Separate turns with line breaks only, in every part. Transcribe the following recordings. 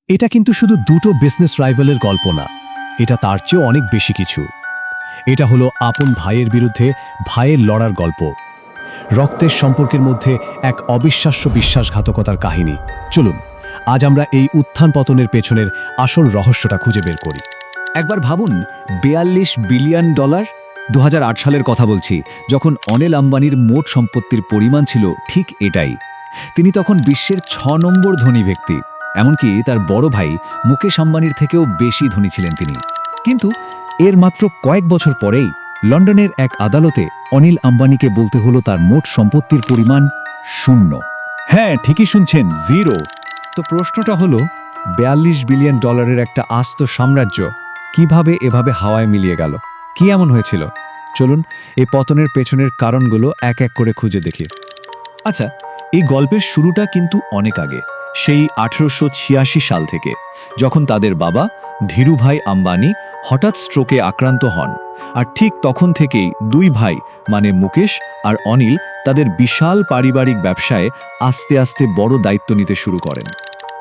এটা কিন্তু শুধু দুটো বিজনেস রাইভালের গল্প না, এটা তার চেয়েও অনেক বেশি কিছু। এটা হলো আপন ভাইয়ের বিরুদ্ধে ভাইয়ের লড়ার গল্প, রক্তের সম্পর্কের মধ্যে এক অবিশ্বাস্য বিশ্বাসঘাতকতার কাহিনী। চলুন আজ আমরা এই উত্থান পতনের পেছনের আসল রহস্যটা খুঁজে বের করি।
একবার ভাবুন, $42 বিলিয়ন, 2008 সালের কথা বলছি, যখন অনিল আম্বানির মোট সম্পত্তির পরিমাণ ছিল ঠিক এটাই। তিনি তখন বিশ্বের 6 নম্বর ধনী ব্যক্তি, এমনকি তার বড় ভাই মুকেশ আম্বানির থেকেও বেশি ধনী ছিলেন তিনি। কিন্তু এর মাত্র কয়েক বছর পরেই লন্ডনের এক আদালতে অনিল আম্বানিকে বলতে হলো তার মোট সম্পত্তির পরিমাণ 0। হ্যাঁ, ঠিকই শুনছেন, 0। তো প্রশ্নটা হলো, $42 বিলিয়ন একটা আস্ত সাম্রাজ্য কিভাবে এভাবে হাওয়ায় মিলিয়ে গেল? কি এমন হয়েছিল? চলুন এই পতনের পেছনের কারণগুলো এক এক করে খুঁজে দেখি। আচ্ছা, এই গল্পের শুরুটা কিন্তু অনেক আগে, সেই 1886 সাল থেকে, যখন তাদের বাবা ধীরুভাই আম্বানি হঠাৎ স্ট্রোকে আক্রান্ত হন। আর ঠিক তখন থেকেই দুই ভাই মানে মুকেশ আর অনিল তাদের বিশাল পারিবারিক ব্যবসায় আস্তে আস্তে বড় দায়িত্ব নিতে শুরু করেন।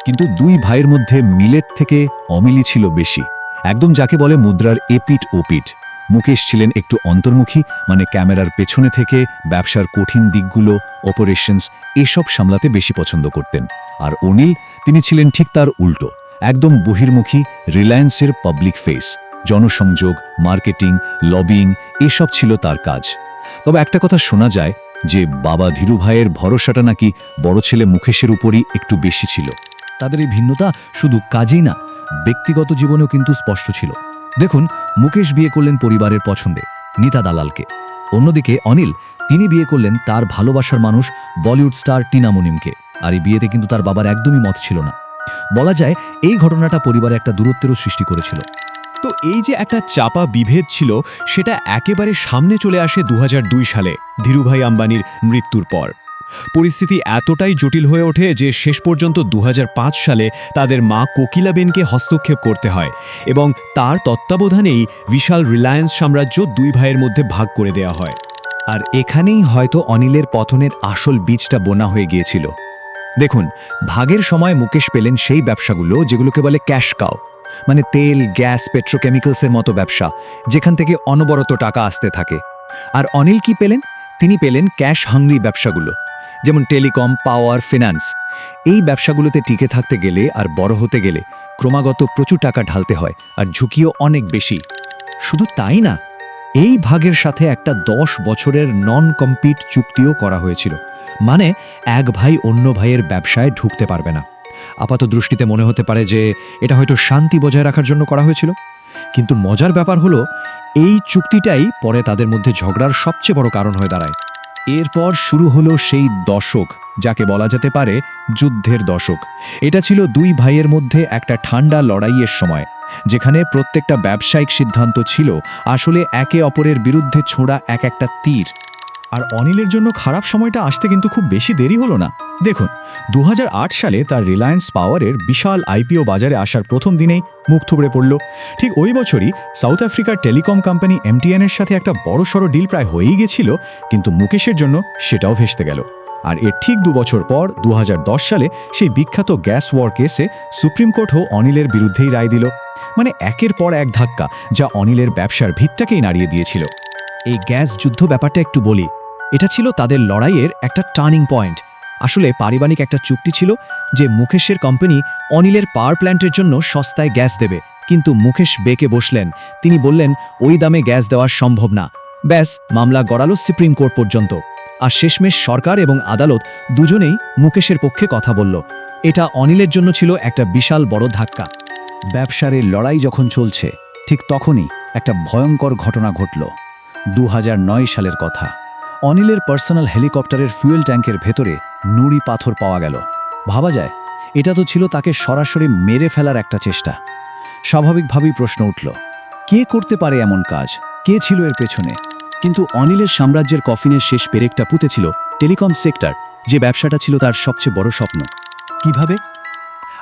কিন্তু দুই ভাইয়ের মধ্যে মিলের থেকে অমিলই ছিল বেশি, একদম যাকে বলে মুদ্রার এপিঠ ওপিঠ। মুকেশ ছিলেন একটু অন্তর্মুখী, মানে ক্যামেরার পেছনে থেকে ব্যবসার কঠিন দিকগুলো, অপারেশনস এসব সামলাতে বেশি পছন্দ করতেন। আর অনিল, তিনি ছিলেন ঠিক তার উল্টো, একদম বহির্মুখী, রিলায়েন্সের পাবলিক ফেস। জনসংযোগ, মার্কেটিং, লবিং এসব ছিল তার কাজ। তবে একটা কথা শোনা যায় যে বাবা ধীরুভাইয়ের ভরসাটা নাকি বড় ছেলে মুকেশের উপরই একটু বেশি ছিল। তাদের এই ভিন্নতা শুধু কাজেই না, ব্যক্তিগত জীবনেও কিন্তু স্পষ্ট ছিল। দেখুন, মুকেশ বিয়ে করলেন পরিবারের পছন্দে নীতা দালালকে। অন্যদিকে অনিল, তিনি বিয়ে করলেন তার ভালোবাসার মানুষ বলিউড স্টার টিনা মুনিমকে। আর এই বিয়েতে কিন্তু তার বাবার একদমই মত ছিল না। বলা যায় এই ঘটনাটা পরিবারে একটা দূরত্বেরও সৃষ্টি করেছিল।
তো এই যে একটা চাপা বিভেদ ছিল, সেটা একেবারে সামনে চলে আসে 2002 সালে ধীরুভাই আম্বানির মৃত্যুর পর। পরিস্থিতি এতটাই জটিল হয়ে ওঠে যে শেষ পর্যন্ত 2005 সালে তাদের মা কোকিলাবেনকে হস্তক্ষেপ করতে হয় এবং তার তত্ত্বাবধানেই বিশাল রিলায়েন্স সাম্রাজ্য দুই ভাইয়ের মধ্যে ভাগ করে দেয়া হয়।
আর এখানেই হয়তো অনিলের পতনের আসল বীজটা বোনা হয়ে গিয়েছিল। দেখুন, ভাগের সময় মুকেশ পেলেন সেই ব্যবসাগুলো যেগুলোকে বলে ক্যাশ কাউ, মানে তেল, গ্যাস, পেট্রোকেমিক্যালসের মতো ব্যবসা, যেখান থেকে অনবরত টাকা আসতে থাকে। আর অনিল কি পেলেন? তিনি পেলেন ক্যাশ হাংরি ব্যবসাগুলো, যেমন টেলিকম, পাওয়ার, ফিন্যান্স। এই ব্যবসাগুলোতে টিকে থাকতে গেলে আর বড় হতে গেলে ক্রমাগত প্রচুর টাকা ঢালতে হয়, আর ঝুঁকিও অনেক বেশি। শুধু তাই না, এই ভাগের সাথে একটা 10 বছরের নন কম্পিট চুক্তিও করা হয়েছিল, মানে এক ভাই অন্য ভাইয়ের ব্যবসায় ঢুকতে পারবে না। আপাত দৃষ্টিতে মনে হতে পারে যে এটা হয়তো শান্তি বজায় রাখার জন্য করা হয়েছিল, কিন্তু মজার ব্যাপার হলো এই চুক্তিটাই পরে তাদের মধ্যে ঝগড়ার সবচেয়ে বড় কারণ হয়ে দাঁড়ায়। এরপর শুরু হলো সেই দশক, যাকে বলা যেতে পারে যুদ্ধের দশক। এটা ছিল দুই ভাইয়ের মধ্যে একটা ঠান্ডা লড়াইয়ের সময়, যেখানে প্রত্যেকটা ব্যবসায়িক সিদ্ধান্ত ছিল আসলে একে অপরের বিরুদ্ধে ছোড়া এক একটা তীর।
আর অনিলের জন্য খারাপ সময়টা আসতে কিন্তু খুব বেশি দেরি হলো না। দেখুন, 2008 সালে তার রিলায়েন্স পাওয়ারের বিশাল আইপিও বাজারে আসার প্রথম দিনেই মুখ থুবড়ে পড়ল। ঠিক ওই বছরই সাউথ আফ্রিকার টেলিকম কোম্পানি এমটিএনের সাথে একটা বড়সড় ডিল প্রায় হয়েই গেছিল, কিন্তু মুকেশের জন্য সেটাও ভেস্তে গেল। আর এর ঠিক 2 বছর পর 2010 সালে সেই বিখ্যাত গ্যাস ওয়ার কেসে সুপ্রিম কোর্টও অনিলের বিরুদ্ধেই রায় দিল। মানে একের পর এক ধাক্কা, যা অনিলের ব্যবসার ভিতটাকেই নাড়িয়ে দিয়েছিল।
এই গ্যাস যুদ্ধ ব্যাপারটা একটু বলি, এটা ছিল তাদের লড়াইয়ের একটা টার্নিং পয়েন্ট। আসলে পারিবারিক একটা চুক্তি ছিল যে মুকেশের কোম্পানি অনিলের পাওয়ার প্ল্যান্টের জন্য সস্তায় গ্যাস দেবে, কিন্তু মুকেশ বেঁকে বসলেন। তিনি বললেন ওই দামে গ্যাস দেওয়া সম্ভব না। ব্যাস, মামলা গড়ালো সুপ্রিম কোর্ট পর্যন্ত। আর শেষমেশ সরকার এবং আদালত দুজনেই মুকেশের পক্ষে কথা বলল। এটা অনিলের জন্য ছিল একটা বিশাল বড় ধাক্কা।
ব্যবসার এই লড়াই যখন চলছে, ঠিক তখনই একটা ভয়ঙ্কর ঘটনা ঘটল। 2009 সালের কথা। অনিলের পার্সোনাল হেলিকপ্টারের ফুয়েল ট্যাঙ্কের ভেতরে নুড়ি পাথর পাওয়া গেল। ভাবা যায়, এটা তো ছিল তাকে সরাসরি মেরে ফেলার একটা চেষ্টা। স্বাভাবিকভাবেই প্রশ্ন উঠল, কে করতে পারে এমন কাজ? কে ছিল এর পেছনে? কিন্তু অনিলের সাম্রাজ্যের কফিনের শেষ পেরেকটা পুঁতেছিল টেলিকম সেক্টর, যে ব্যবসাটা ছিল তার সবচেয়ে বড় স্বপ্ন। কিভাবে?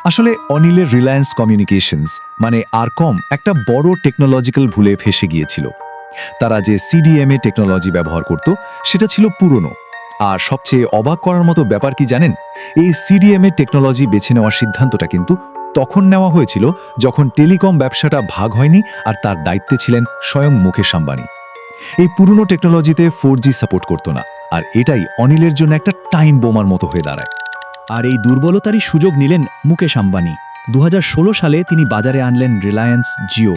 আসলে অনিলের রিলায়েন্স কমিউনিকেশনস মানে আরকম একটা বড় টেকনোলজিক্যাল ভুলে ফেসে গিয়েছিল। তারা যে সিডিএমএ টেকনোলজি ব্যবহার করত, সেটা ছিল পুরনো। আর সবচেয়ে অবাক করার মতো ব্যাপার কি জানেন? এই সিডিএমএ টেকনোলজি বেছে নেওয়ার সিদ্ধান্তটা কিন্তু তখন নেওয়া হয়েছিল যখন টেলিকম ব্যবসাটা ভাগ হয়নি আর তার দায়িত্বে ছিলেন স্বয়ং মুকেশ আম্বানি। এই পুরনো টেকনোলজিতে 4G সাপোর্ট করতো না, আর এটাই অনিলের জন্য একটা টাইম বোমার মতো হয়ে দাঁড়ায়।
আর এই দুর্বলতারই সুযোগ নিলেন মুকেশ আম্বানি। 2016 সালে তিনি বাজারে আনলেন রিলায়েন্স জিও।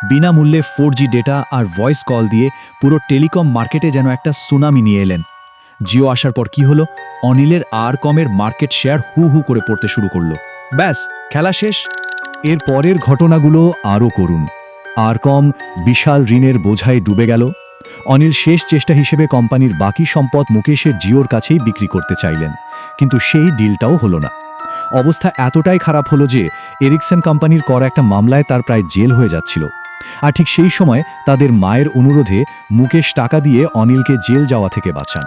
বিনামূল্যে 4G ডেটা আর ভয়েস কল দিয়ে পুরো টেলিকম মার্কেটে যেন একটা সুনামি নিয়ে এলেন। জিও আসার পর কি হলো? অনিলের আরকমের মার্কেট শেয়ার হু হু করে পড়তে শুরু করলো। ব্যাস, খেলা শেষ।
এর পরের ঘটনাগুলো আরও করুন। আরকম বিশাল ঋণের বোঝায় ডুবে গেল। অনিল শেষ চেষ্টা হিসেবে কোম্পানির বাকি সম্পদ মুকেশের জিওর কাছেই বিক্রি করতে চাইলেন, কিন্তু সেই ডিলটাও হলো না। অবস্থা এতটাই খারাপ হলো যে এরিকসন কোম্পানির করা একটা মামলায় তার প্রায় জেল হয়ে যাচ্ছিল। আর ঠিক সেই সময় তাদের মায়ের অনুরোধে মুকেশ টাকা দিয়ে অনিলকে জেল যাওয়া থেকে বাঁচান।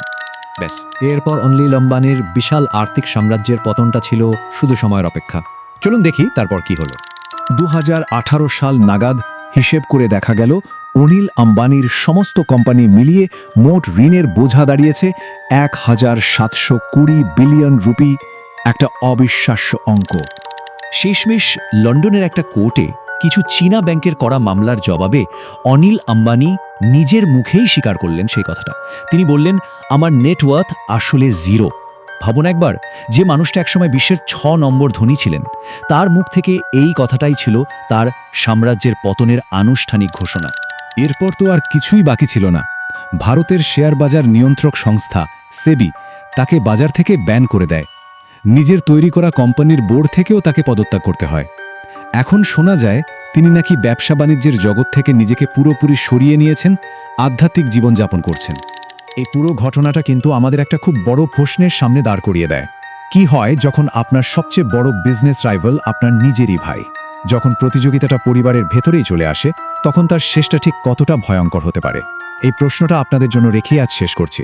ব্যাস, এরপর অনিল আম্বানির বিশাল আর্থিক সাম্রাজ্যের পতনটা ছিল শুধু সময়ের অপেক্ষা। চলুন দেখি তারপর কি হলো।
2018 সাল নাগাদ হিসেব করে দেখা গেল অনিল আম্বানির সমস্ত কোম্পানি মিলিয়ে মোট ঋণের বোঝা দাঁড়িয়েছে 1720 বিলিয়ন রুপি, একটা অবিশ্বাস্য অঙ্ক।
শেষমেশ লন্ডনের একটা কোর্টে কিছু চীনা ব্যাংকের করা মামলার জবাবে অনিল আম্বানি নিজের মুখেই স্বীকার করলেন সেই কথাটা। তিনি বললেন, আমার নেটওয়ার্থ আসলে 0। ভাবুন একবার, যে মানুষটা একসময় বিশ্বের 6 নম্বর ধনী ছিলেন, তার মুখ থেকে এই কথাটাই ছিল তার সাম্রাজ্যের পতনের আনুষ্ঠানিক ঘোষণা।
এরপর তো আর কিছুই বাকি ছিল না। ভারতের শেয়ার বাজার নিয়ন্ত্রক সংস্থা সেবি তাকে বাজার থেকে ব্যান করে দেয়। নিজের তৈরি করা কোম্পানির বোর্ড থেকেও তাকে পদত্যাগ করতে হয়। এখন শোনা যায় তিনি নাকি ব্যবসা বাণিজ্যের জগৎ থেকে নিজেকে পুরোপুরি সরিয়ে নিয়েছেন, আধ্যাত্মিক জীবনযাপন করছেন।
এই পুরো ঘটনাটা কিন্তু আমাদের একটা খুব বড় প্রশ্নের সামনে দাঁড় করিয়ে দেয়। কি হয় যখন আপনার সবচেয়ে বড় বিজনেস রাইভাল আপনার নিজেরই ভাই? যখন প্রতিযোগিতাটা পরিবারের ভেতরেই চলে আসে, তখন তার শেষটা ঠিক কতটা ভয়ঙ্কর হতে পারে? এই প্রশ্নটা আপনাদের জন্য রেখেই আজ শেষ করছি।